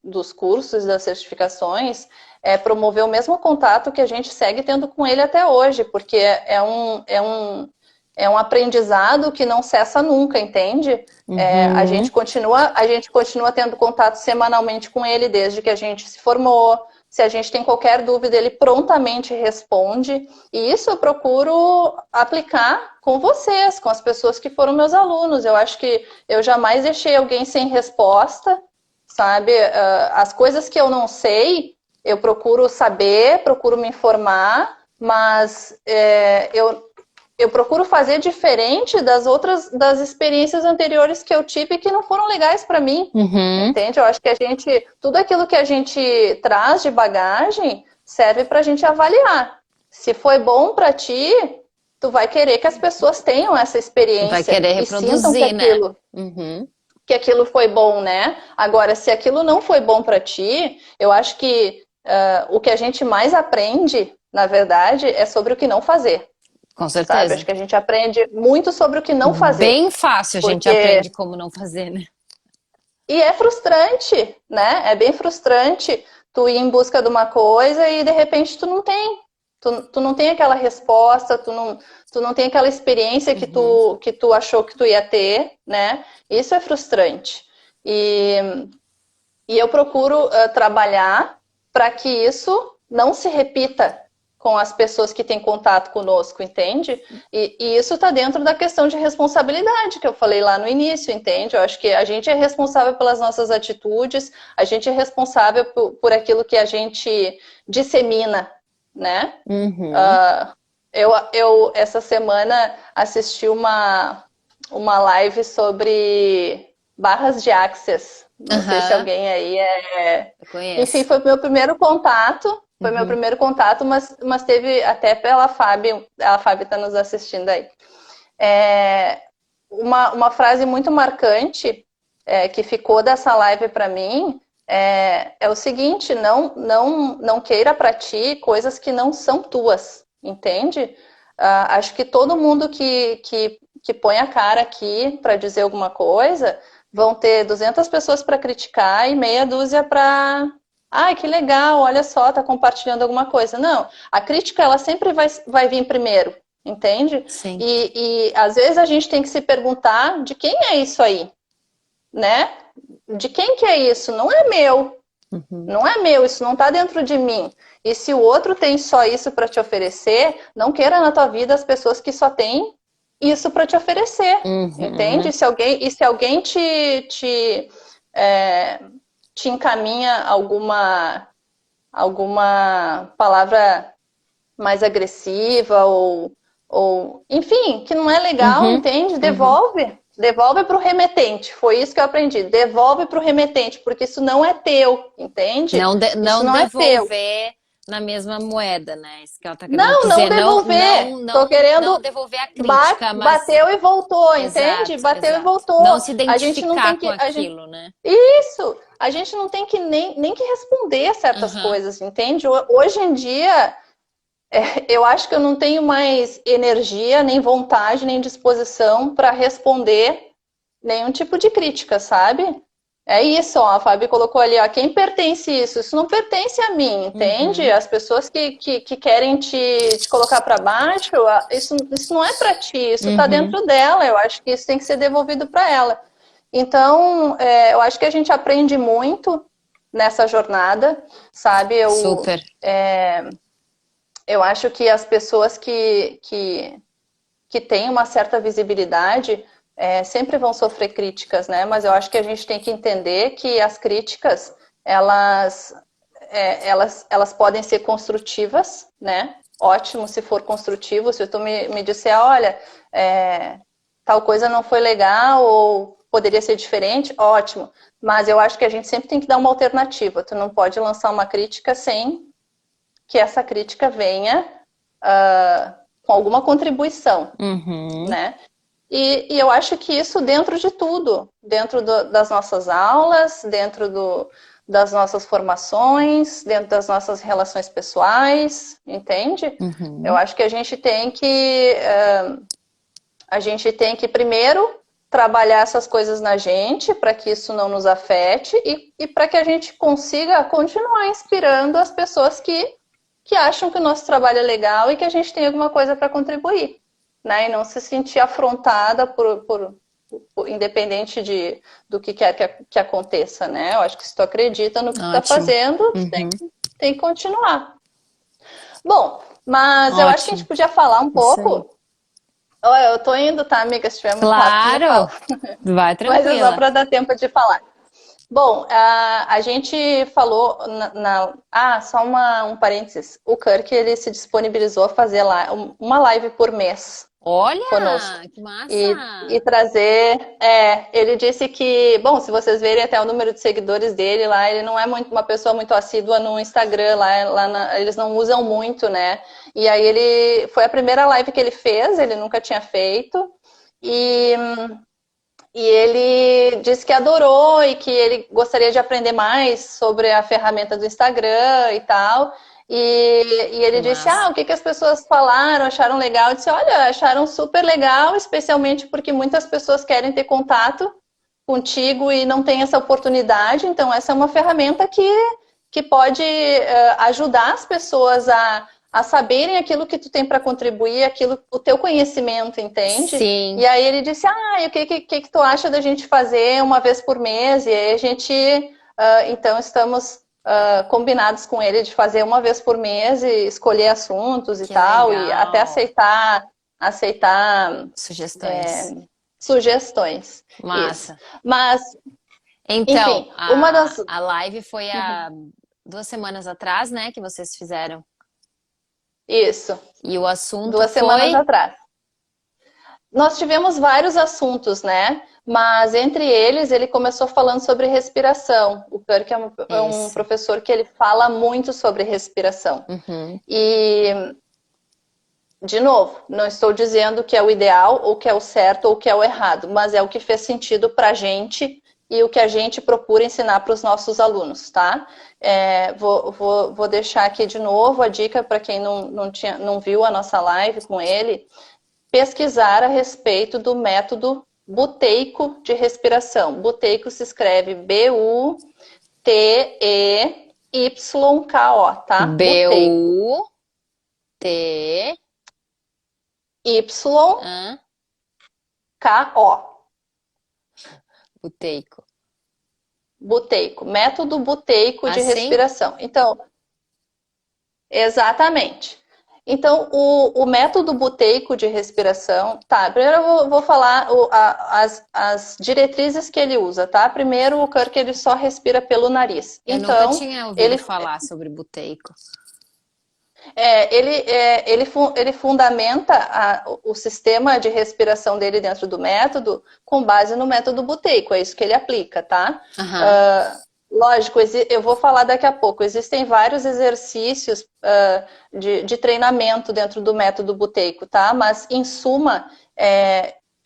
dos cursos e das certificações é promover o mesmo contato que a gente segue tendo com ele até hoje, porque é um aprendizado que não cessa nunca, entende? A gente continua tendo contato semanalmente com ele desde que a gente se formou. Se a gente tem qualquer dúvida, ele prontamente responde. E isso eu procuro aplicar com vocês, com as pessoas que foram meus alunos. Eu acho que eu jamais deixei alguém sem resposta, sabe? As coisas que eu não sei, eu procuro saber, procuro me informar, mas eu procuro fazer diferente das experiências anteriores que eu tive que não foram legais para mim, entende? Eu acho que tudo aquilo que a gente traz de bagagem serve para a gente avaliar. Se foi bom para ti, tu vai querer que as pessoas tenham essa experiência. Vai querer reproduzir, que aquilo foi bom, né? Agora, se aquilo não foi bom para ti, eu acho que o que a gente mais aprende, na verdade, é sobre o que não fazer. Com certeza. Sabe? Acho que a gente aprende muito sobre o que não fazer. Bem fácil a gente aprende como não fazer, né? E é frustrante, né? É bem frustrante tu ir em busca de uma coisa e de repente tu não tem. Tu não tem aquela resposta, tu não tem aquela experiência que tu achou que tu ia ter, né? Isso é frustrante. E eu procuro trabalhar para que isso não se repita com as pessoas que têm contato conosco, entende? E isso está dentro da questão de responsabilidade que eu falei lá no início, entende? Eu acho que a gente é responsável pelas nossas atitudes, a gente é responsável por aquilo que a gente dissemina, né? Eu essa semana assisti uma live sobre barras de Access. Não sei se alguém aí Eu conheço. Enfim, foi o meu primeiro contato. Foi meu primeiro contato, mas teve até pela Fábio. A Fábio está nos assistindo aí. Uma frase muito marcante que ficou dessa live para mim é o seguinte: não queira para ti coisas que não são tuas, entende? Acho que todo mundo que põe a cara aqui para dizer alguma coisa vão ter 200 pessoas para criticar e meia dúzia para Ai, que legal, olha só, tá compartilhando alguma coisa. Não, a crítica ela sempre vai vir primeiro, entende? Sim. E às vezes a gente tem que se perguntar de quem é isso aí, né? De quem que é isso? Não é meu, não é meu, isso não tá dentro de mim. E se o outro tem só isso para te oferecer, não queira na tua vida as pessoas que só têm isso para te oferecer, entende? Se alguém é, te encaminha alguma palavra mais agressiva ou enfim, que não é legal, entende? Devolve. Devolve para o remetente. Foi isso que eu aprendi. Devolve para o remetente, porque isso não é teu, entende? Isso Não não é teu. devolver na mesma moeda, né? Isso que ela tá querendo Não, não dizer. devolver. Tô Não querendo devolver a crítica, mas bateu e voltou, entende? exato, Bateu e exato. voltou. Não se A gente não tem identificar com que aquilo, né? isso. A gente não tem que nem que responder certas coisas, entende? Hoje em dia eu acho que eu não tenho mais energia, nem vontade, nem disposição para responder nenhum tipo de crítica, sabe? É isso, ó, a Fábio colocou ali, ó, quem pertence isso? Isso não pertence a mim, entende? As pessoas que querem te colocar para baixo, isso não é para ti, isso está dentro dela. Eu acho que isso tem que ser devolvido para ela. Então, eu acho que a gente aprende muito nessa jornada, sabe? Super. Eu acho que as pessoas que têm uma certa visibilidade sempre vão sofrer críticas, né? Mas eu acho que a gente tem que entender que as críticas, elas podem ser construtivas, né? Ótimo se for construtivo, se tu me disser, olha, tal coisa não foi legal ou poderia ser diferente, ótimo. Mas eu acho que a gente sempre tem que dar uma alternativa. Tu não pode lançar uma crítica sem que essa crítica venha com alguma contribuição, né? E eu acho que isso dentro de tudo, dentro das nossas aulas, dentro das nossas formações, dentro das nossas relações pessoais, entende? Eu acho que a gente tem que primeiro trabalhar essas coisas na gente para que isso não nos afete e para que a gente consiga continuar inspirando as pessoas que acham que o nosso trabalho é legal e que a gente tem alguma coisa para contribuir, né? E não se sentir afrontada independente do que quer que aconteça, né? Eu acho que se tu acredita no que tu está fazendo, tu tem que continuar. Bom, mas eu acho que a gente podia falar um pouco. Eu tô indo, tá, amiga? Se tiver muito rápido, eu falo. Vai tranquila. Mas é só para dar tempo de falar. Bom, a gente falou só um parênteses. O Kirk, ele se disponibilizou a fazer lá uma live por mês. Olha, conosco. Que massa! E trazer. Ele disse que, bom, se vocês verem até o número de seguidores dele lá, ele não é uma pessoa muito assídua no Instagram, eles não usam muito, né? E aí foi a primeira live que ele fez, ele nunca tinha feito. E ele disse que adorou e que ele gostaria de aprender mais sobre a ferramenta do Instagram e tal. E ele disse, o que as pessoas falaram, acharam legal? Eu disse, olha, acharam super legal, especialmente porque muitas pessoas querem ter contato contigo e não tem essa oportunidade. Então, essa é uma ferramenta que pode ajudar as pessoas a saberem aquilo que tu tem para contribuir, o teu conhecimento, entende? Sim. E aí ele disse, e o que tu acha da gente fazer uma vez por mês? E aí a gente, então, estamos combinados com ele de fazer uma vez por mês e escolher assuntos e tal, legal. E até aceitar sugestões. Massa. Isso. Mas, então, enfim, a live foi há 2 semanas atrás, né, que vocês fizeram. Isso. E o assunto 2 semanas atrás. Nós tivemos vários assuntos, né? Mas entre eles, ele começou falando sobre respiração. O Kirk é um professor que ele fala muito sobre respiração. E, de novo, não estou dizendo que é o ideal, ou que é o certo, ou que é o errado, mas é o que fez sentido pra gente e o que a gente procura ensinar para os nossos alunos, tá? Vou deixar aqui de novo a dica para quem não viu a nossa live com ele, pesquisar a respeito do método buteico de respiração. Buteico se escreve B-U-T-E-I-C-O. Y-K-O, tá? Buteyko. B-U-T... Y-K-O. Hã? Buteyko. Buteyko. Método Buteyko de Assim? respiração. Então, exatamente. Então, o método buteico de respiração, tá? Primeiro eu vou falar as diretrizes que ele usa, tá? Primeiro, o Kirk ele só respira pelo nariz. Eu nunca Então, tinha ouvido ele, falar sobre buteico. ele fundamenta o sistema de respiração dele dentro do método com base no método buteico, é isso que ele aplica, tá? Aham. Lógico, eu vou falar daqui a pouco. Existem vários exercícios de treinamento dentro do método buteico, tá? Mas, em suma,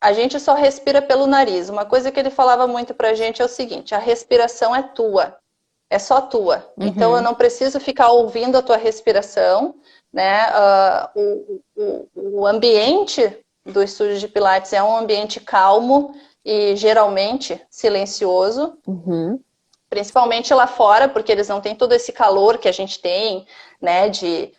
a gente só respira pelo nariz. Uma coisa que ele falava muito pra gente é o seguinte: a respiração é tua, é só tua. Então, eu não preciso ficar ouvindo a tua respiração, né? O ambiente do estúdio de Pilates é um ambiente calmo e geralmente silencioso. Principalmente lá fora, porque eles não têm todo esse calor que a gente tem, né, de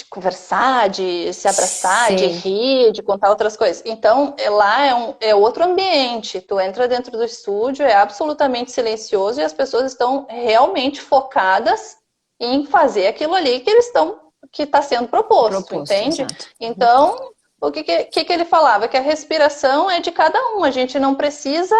conversar, de se abraçar, de Sim. rir, de contar outras coisas. Então, lá é outro ambiente. Tu entra dentro do estúdio, é absolutamente silencioso e as pessoas estão realmente focadas em fazer aquilo ali que está sendo proposto, entende? Exato. Então, o que ele falava? Que a respiração é de cada um. A gente não precisa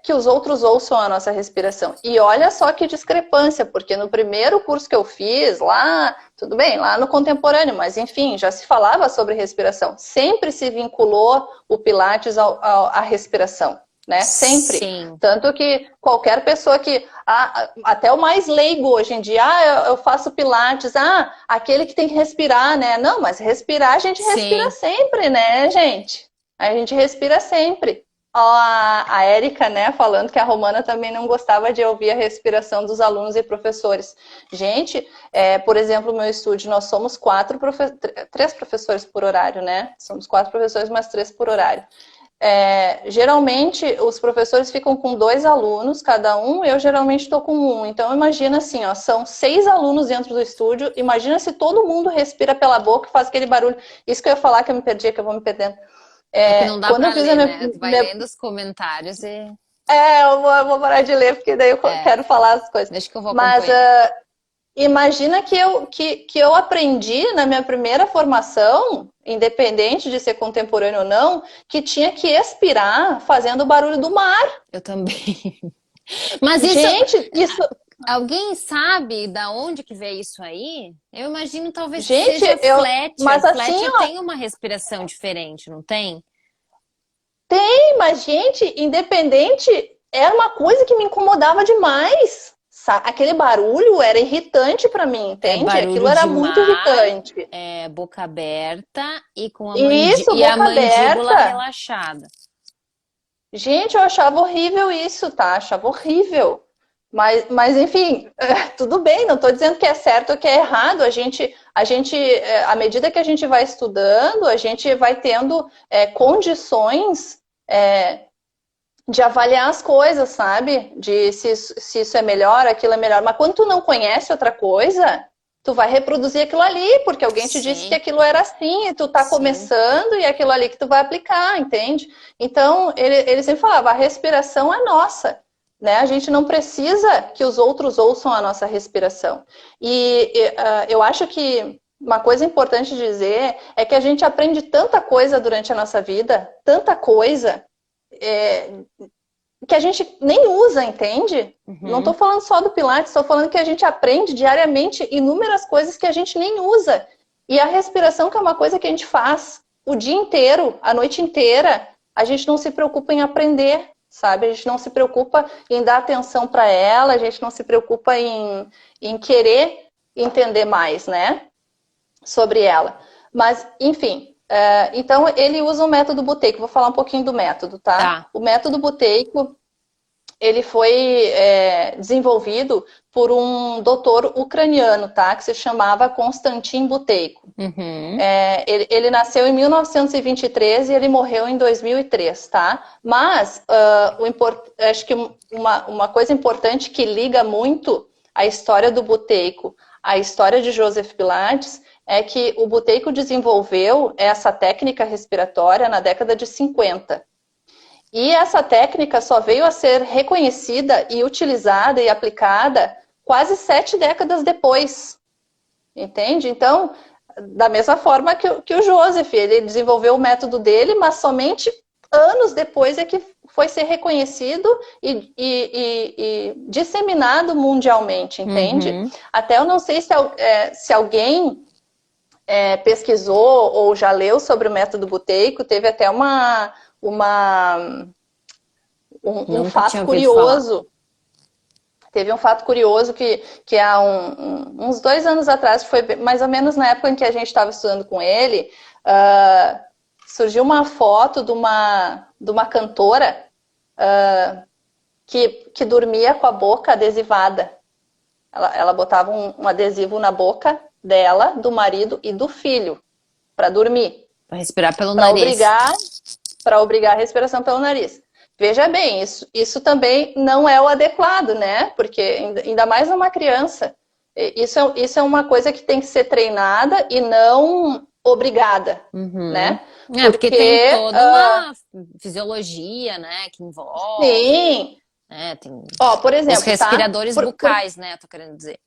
que os outros ouçam a nossa respiração. E olha só que discrepância, porque no primeiro curso que eu fiz, lá, tudo bem, lá no contemporâneo, mas enfim, já se falava sobre respiração. Sempre se vinculou o Pilates à respiração, né? Sempre. Sim. Tanto que qualquer pessoa que, até o mais leigo hoje em dia, eu faço Pilates, aquele que tem que respirar, né? Não, mas respirar, a gente respira sempre, né, gente? A gente respira sempre. A Érica, né, falando que a Romana também não gostava de ouvir a respiração dos alunos e professores. Gente, por exemplo, no meu estúdio, nós somos 3 professores por horário, né? Somos 4 professores, mas 3 por horário. Geralmente, os professores ficam com 2 alunos, cada um, eu geralmente estou com 1. Então, imagina assim, ó, são 6 alunos dentro do estúdio, imagina se todo mundo respira pela boca e faz aquele barulho. Isso que eu ia falar que eu me perdi, que eu vou me perdendo. É que não dá Quando pra eu fiz ler, né? Tu vai lendo os comentários e... eu vou parar de ler, porque daí eu quero falar as coisas. Deixa que eu vou Mas imagina que eu aprendi na minha primeira formação, independente de ser contemporâneo ou não, que tinha que expirar fazendo o barulho do mar. Eu também. Mas isso... Gente, isso... Alguém sabe da onde que veio isso aí? Eu imagino talvez que Gente, seja Fletcher. mas assim, Fletcher tem uma respiração diferente, não tem? Tem, mas gente, independente, era uma coisa que me incomodava demais. Aquele barulho era irritante para mim, entende? Barulho Aquilo era de muito mar, irritante. boca aberta e com a, Isso, e a boca mandíbula aberta. relaxada. Gente, eu achava horrível isso, tá? Achava horrível. Mas enfim, tudo bem, não estou dizendo que é certo ou que é errado. À medida que a gente vai estudando, a gente vai tendo condições de avaliar as coisas, sabe? De se isso é melhor, aquilo é melhor. Mas quando tu não conhece outra coisa, tu vai reproduzir aquilo ali, porque alguém te disse que aquilo era assim, e tu tá começando, e é aquilo ali que tu vai aplicar, entende? Então, ele sempre falava, a respiração é nossa. Né? A gente não precisa que os outros ouçam a nossa respiração. Eu acho que uma coisa importante de dizer é que a gente aprende tanta coisa durante a nossa vida, tanta coisa, que a gente nem usa, entende? Não estou falando só do Pilates, estou falando que a gente aprende diariamente inúmeras coisas que a gente nem usa. E a respiração, que é uma coisa que a gente faz o dia inteiro, a noite inteira, a gente não se preocupa em aprender, sabe? A gente não se preocupa em dar atenção para ela, a gente não se preocupa em querer entender mais, né? Sobre ela. Mas, enfim, então ele usa o método Buteyko. Vou falar um pouquinho do método, tá? O método Buteyko, ele foi desenvolvido por um doutor ucraniano, tá? Que se chamava Konstantin Buteyko. Ele nasceu em 1923 e ele morreu em 2003, tá? Mas acho que uma coisa importante que liga muito a história do buteyko, a história de Joseph Pilates, é que o buteyko desenvolveu essa técnica respiratória na década de 50. E essa técnica só veio a ser reconhecida e utilizada e aplicada quase 7 décadas depois. Entende? Então, da mesma forma que o Joseph, ele desenvolveu o método dele, mas somente anos depois é que foi ser reconhecido e disseminado mundialmente, entende? Uhum. Até eu não sei se alguém pesquisou ou já leu sobre o método buteyko, teve até um fato curioso. Teve um fato curioso que há uns 2 anos atrás, foi mais ou menos na época em que a gente estava estudando com ele, surgiu uma foto de uma cantora que dormia com a boca adesivada. Ela botava um adesivo na boca dela, do marido e do filho, para dormir. Para respirar pelo nariz. Para obrigar a respiração pelo nariz. Veja bem, isso também não é o adequado, né? Porque ainda mais numa criança. Isso é uma coisa que tem que ser treinada e não obrigada, né? Porque tem toda uma fisiologia, né? Que envolve. Sim. Tem por exemplo, os respiradores bucais, né? Tô querendo dizer.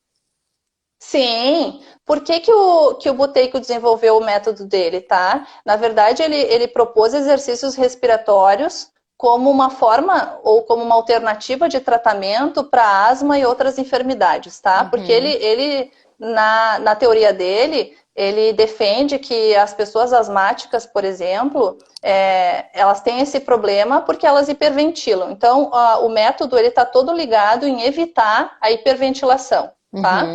Sim. Por que o buteyko desenvolveu o método dele, tá? Na verdade, ele propôs exercícios respiratórios como uma forma ou como uma alternativa de tratamento para asma e outras enfermidades, tá? Porque ele na teoria dele, ele defende que as pessoas asmáticas, por exemplo, elas têm esse problema porque elas hiperventilam. Então, o método ele está todo ligado em evitar a hiperventilação, tá?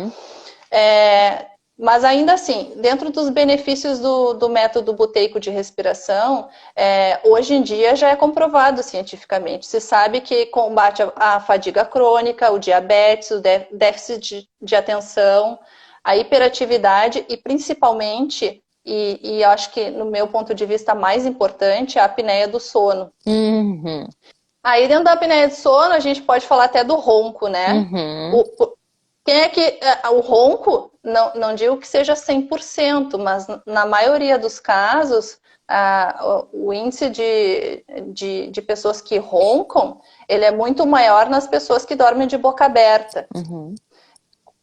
Mas ainda assim, dentro dos benefícios do método buteyko de respiração, hoje em dia já é comprovado cientificamente. Se sabe que combate a fadiga crônica, o diabetes, o déficit de atenção, a hiperatividade e principalmente, e acho que no meu ponto de vista mais importante, a apneia do sono. Aí dentro da apneia do sono a gente pode falar até do ronco, né? Quem é que o ronco, não digo que seja 100%, mas na maioria dos casos, o índice de pessoas que roncam, ele é muito maior nas pessoas que dormem de boca aberta.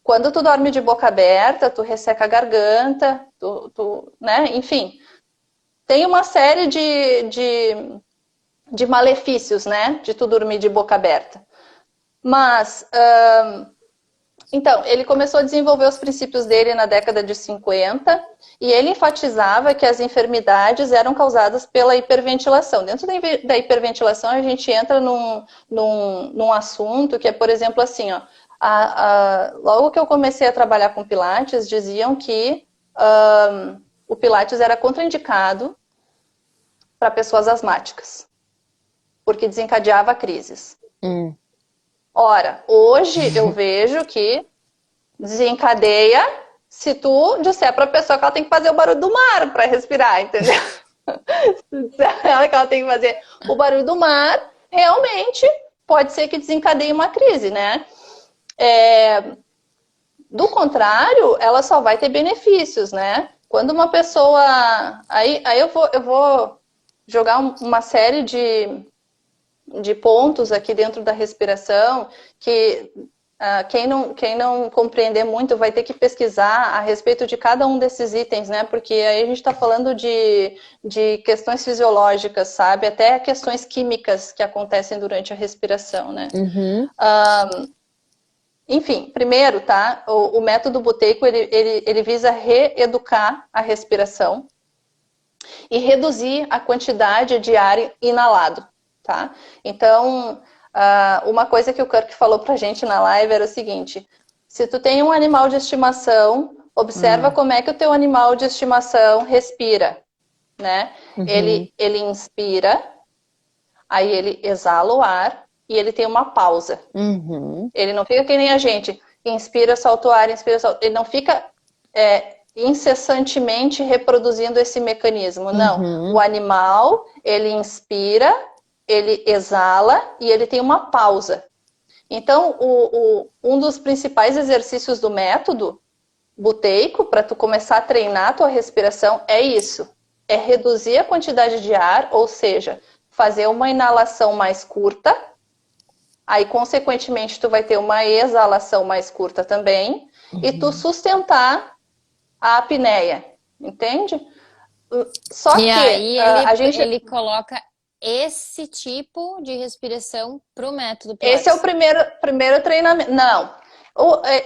Quando tu dorme de boca aberta, tu resseca a garganta, né? Enfim, tem uma série de malefícios, né? De tu dormir de boca aberta. Mas... Então, ele começou a desenvolver os princípios dele na década de 50 e ele enfatizava que as enfermidades eram causadas pela hiperventilação. Dentro da hiperventilação, a gente entra num assunto que é, por exemplo, assim, logo que eu comecei a trabalhar com Pilates, diziam que o Pilates era contraindicado para pessoas asmáticas, porque desencadeava crises. Ora, hoje eu vejo que desencadeia se tu disser para a pessoa que ela tem que fazer o barulho do mar para respirar, entendeu? Se tu disser pra ela que ela tem que fazer o barulho do mar, realmente pode ser que desencadeie uma crise, né? Do contrário, ela só vai ter benefícios, né? Quando uma pessoa... Aí eu vou jogar uma série de pontos aqui dentro da respiração que quem não compreender muito vai ter que pesquisar a respeito de cada um desses itens, né? Porque aí a gente está falando de questões fisiológicas, sabe? Até questões químicas que acontecem durante a respiração, né? Enfim, primeiro, tá? O método buteyko, ele visa reeducar a respiração e reduzir a quantidade de ar inalado. Tá? Então, uma coisa que o Kirk falou pra gente na live era o seguinte: se tu tem um animal de estimação, observa como é que o teu animal de estimação respira, né? Ele inspira, aí ele exala o ar e ele tem uma pausa. Ele não fica que nem a gente, inspira, solta o ar, inspira, solta. Ele não fica incessantemente reproduzindo esse mecanismo, não. O animal, ele inspira, ele exala e ele tem uma pausa. Então, um dos principais exercícios do método buteico, para tu começar a treinar a tua respiração, é isso. É reduzir a quantidade de ar, ou seja, fazer uma inalação mais curta, aí, consequentemente, tu vai ter uma exalação mais curta também, e tu sustentar a apneia, entende? Só E que aí a gente... ele coloca esse tipo de respiração pro método Esse é o Pilates. primeiro treinamento. Não.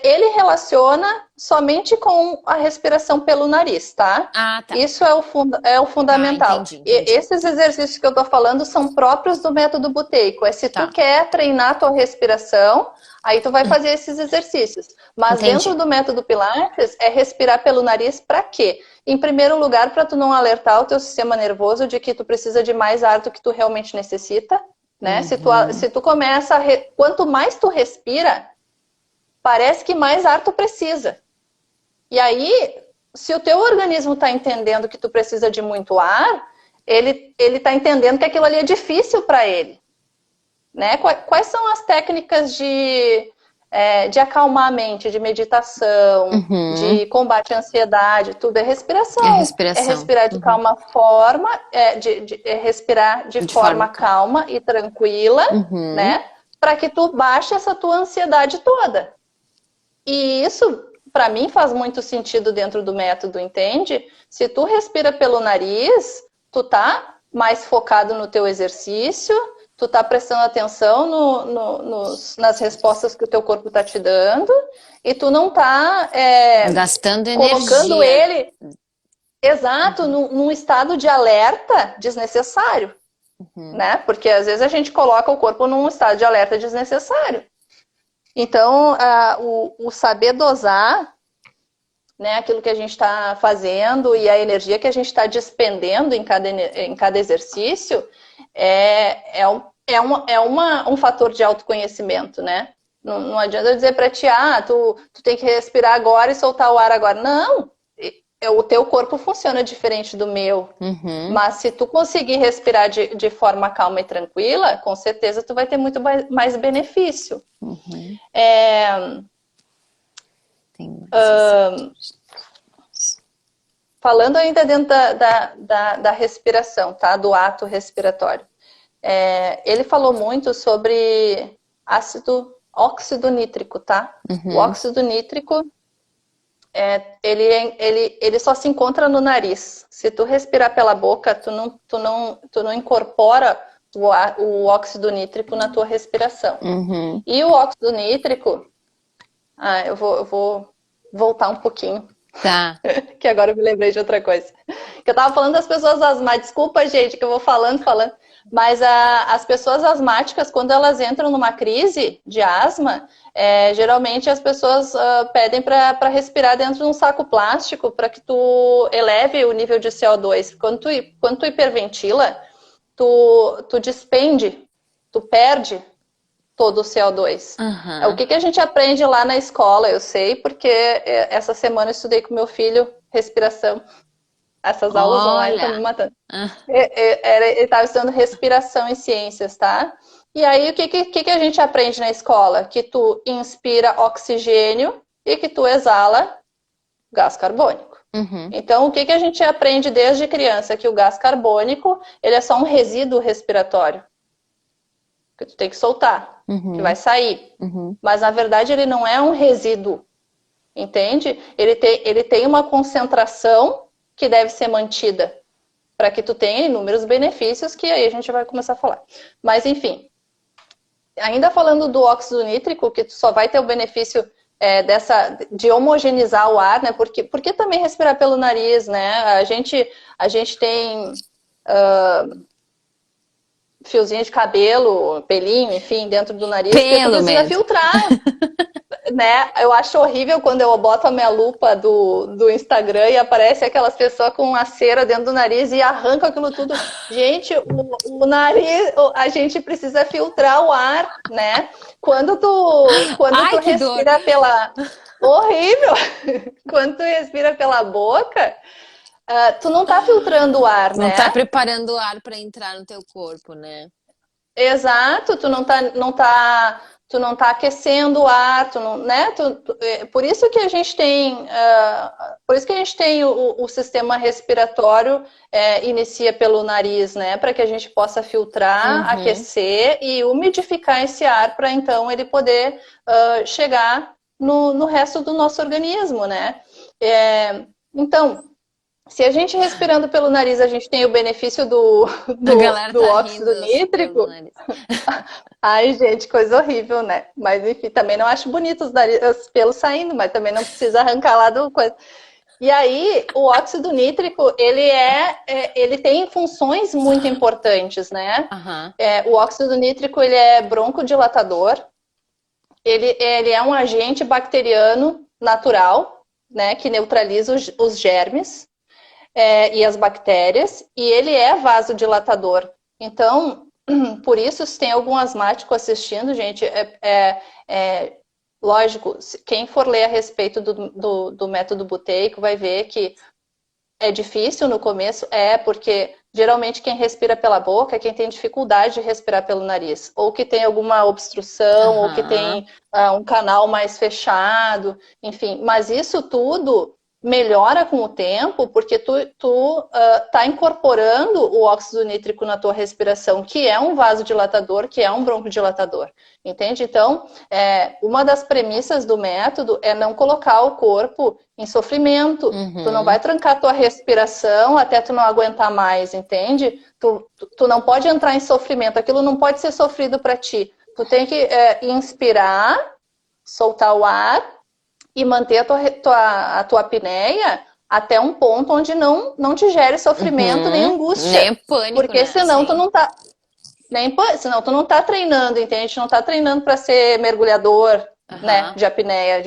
Ele relaciona somente com a respiração pelo nariz, tá? Ah, tá. Isso é o Tá, fundamental. entendi. Esses exercícios que eu tô falando são próprios do método buteico. É se tu Tá. quer treinar a tua respiração, aí tu vai fazer esses exercícios. Mas Entendi. dentro do método Pilates, é respirar pelo nariz para quê? Em primeiro lugar, para tu não alertar o teu sistema nervoso de que tu precisa de mais ar do que tu realmente necessita. Né? Se tu começa quanto mais tu respira, parece que mais ar tu precisa. E aí, se o teu organismo está entendendo que tu precisa de muito ar, ele está entendendo que aquilo ali é difícil para ele. Né? Quais são as técnicas de acalmar a mente, de meditação, de combate à ansiedade? Tudo é respiração. É respiração. É respirar de calma forma, é respirar de forma calma e tranquila, né? Para que tu baixe essa tua ansiedade toda. E isso, para mim, faz muito sentido dentro do método, entende? Se tu respira pelo nariz, tu tá mais focado no teu exercício, tu tá prestando atenção nas respostas que o teu corpo tá te dando, e tu não tá gastando colocando energia. ele, exato, num estado de alerta desnecessário, né? Porque às vezes a gente coloca o corpo num estado de alerta desnecessário. Então, o saber dosar, né, aquilo que a gente está fazendo e a energia que a gente está despendendo em cada exercício um fator de autoconhecimento, né? Não adianta eu dizer para ti, tu tem que respirar agora e soltar o ar agora. Não! O teu corpo funciona diferente do meu. Mas se tu conseguir respirar de forma calma e tranquila, com certeza tu vai ter muito mais benefício. Falando ainda dentro da respiração, tá? Do ato respiratório. Ele falou muito sobre óxido nítrico, tá? O óxido nítrico ele só se encontra no nariz. Se tu respirar pela boca, tu não incorpora o óxido nítrico na tua respiração. E o óxido nítrico, eu vou voltar um pouquinho. Tá. Que agora eu me lembrei de outra coisa. Que eu tava falando das pessoas asmáticas. Desculpa, gente, que eu vou falando. Mas as pessoas asmáticas, quando elas entram numa crise de asma, geralmente as pessoas pedem para respirar dentro de um saco plástico para que tu eleve o nível de CO2. Quando tu hiperventila, tu despende, tu perde todo o CO2. O que a gente aprende lá na escola, eu sei, porque essa semana eu estudei com meu filho respiração. Essas aulas online estão me matando. Ele estava estudando respiração em ciências, tá? E aí, o que a gente aprende na escola? Que tu inspira oxigênio e que tu exala gás carbônico. Então, o que a gente aprende desde criança? Que o gás carbônico, ele é só um resíduo respiratório. Que tu tem que soltar, que vai sair. Mas, na verdade, ele não é um resíduo, entende? Ele tem uma concentração que deve ser mantida para que tu tenha inúmeros benefícios que aí a gente vai começar a falar. Mas, enfim, ainda falando do óxido nítrico, que tu só vai ter o benefício de homogeneizar o ar, né? Porque também respirar pelo nariz, né? A gente tem... fiozinho de cabelo, pelinho, enfim, dentro do nariz, que tu precisa filtrar. Né? Eu acho horrível quando eu boto a minha lupa do Instagram e aparece aquelas pessoas com a cera dentro do nariz e arranca aquilo tudo. Gente, o nariz, a gente precisa filtrar o ar, né? Quando tu respira pela... Horrível! Quando tu respira pela boca... tu não tá filtrando o ar, né? Não tá preparando o ar para entrar no teu corpo, né? Exato, tu não tá aquecendo o ar, tu não, né? Por isso que a gente tem, por isso que a gente tem o sistema respiratório inicia pelo nariz, né? Para que a gente possa filtrar, aquecer e umidificar esse ar para então ele poder chegar no resto do nosso organismo, né? Então, se a gente respirando pelo nariz, a gente tem o benefício A galera do tá rindo óxido dos pelos do nítrico. nariz. Ai, gente, coisa horrível, né? Mas enfim, também não acho bonito os pelos saindo, mas também não precisa arrancar lá do coisa. E aí, o óxido nítrico, ele tem funções muito importantes, né? O óxido nítrico, ele é broncodilatador, ele é um agente bacteriano natural, né? Que neutraliza os germes e as bactérias, e ele é vasodilatador. Então, por isso, se tem algum asmático assistindo, gente, lógico, quem for ler a respeito do método buteico vai ver que é difícil no começo, porque geralmente quem respira pela boca é quem tem dificuldade de respirar pelo nariz, ou que tem alguma obstrução, ou que tem um canal mais fechado, enfim. Mas isso tudo melhora com o tempo, porque tu tá incorporando o óxido nítrico na tua respiração, que é um vasodilatador, que é um broncodilatador, entende? Então, uma das premissas do método é não colocar o corpo em sofrimento. Tu não vai trancar tua respiração até tu não aguentar mais, entende? Tu não pode entrar em sofrimento, aquilo não pode ser sofrido para ti. Tu tem que inspirar, soltar o ar, e manter a tua apneia até um ponto onde não te gere sofrimento nem angústia. Nem pânico, porque né? senão tu não tá. Senão tu não tá treinando, entende? A gente não tá treinando para ser mergulhador, né, de apneia.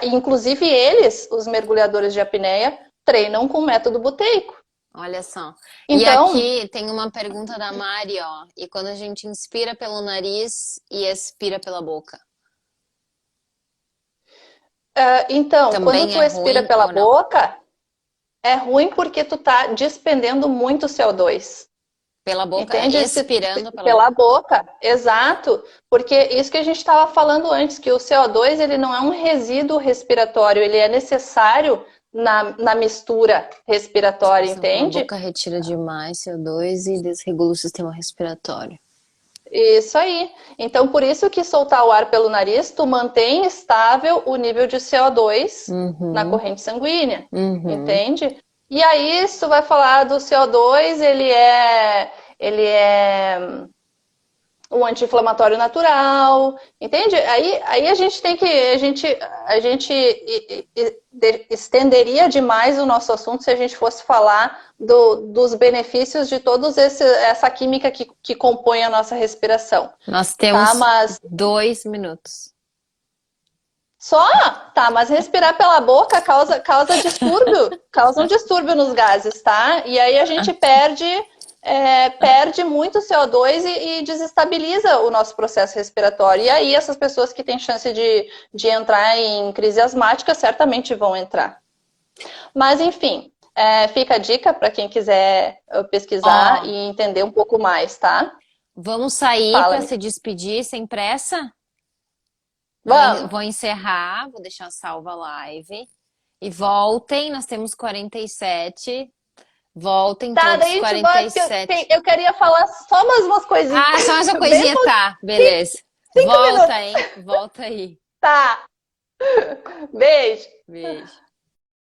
Inclusive eles, os mergulhadores de apneia, treinam com o método buteico. Olha só. Então, e aqui tem uma pergunta da Mari, ó. E quando a gente inspira pelo nariz e expira pela boca? então, Também quando tu é expira ruim pela ou não? boca, é ruim porque tu tá despendendo muito CO2. Pela boca, Entende? expirando Pela pela boca, exato. Porque isso que a gente estava falando antes, que o CO2 ele não é um resíduo respiratório, ele é necessário na mistura respiratória, A entende? boca retira demais CO2 e desregula o sistema respiratório. Isso aí. Então, por isso que soltar o ar pelo nariz, tu mantém estável o nível de CO2 na corrente sanguínea, entende? E aí, se tu vai falar do CO2, ele é um anti-inflamatório natural, entende? Aí a gente tem que, a gente estenderia demais o nosso assunto se a gente fosse falar dos benefícios de toda essa química que compõe a nossa respiração. Nós temos tá? Mas 2 minutos. só? Tá, mas respirar pela boca causa distúrbio, causa um distúrbio nos gases, tá? E aí a gente perde muito CO2 e desestabiliza o nosso processo respiratório. E aí essas pessoas que têm chance de entrar em crise asmática certamente vão entrar. Mas enfim, fica a dica para quem quiser pesquisar e entender um pouco mais, tá? Vamos sair para se despedir sem pressa? Vamos. Vou encerrar, vou deixar salva a live. E voltem, nós temos 47. Voltem todos 47. Eu queria falar só mais umas coisinhas. Ah, só mais uma coisinha, tá. Beleza. 5 Volta, minutos. hein? Volta aí. Tá. Beijo. Beijo.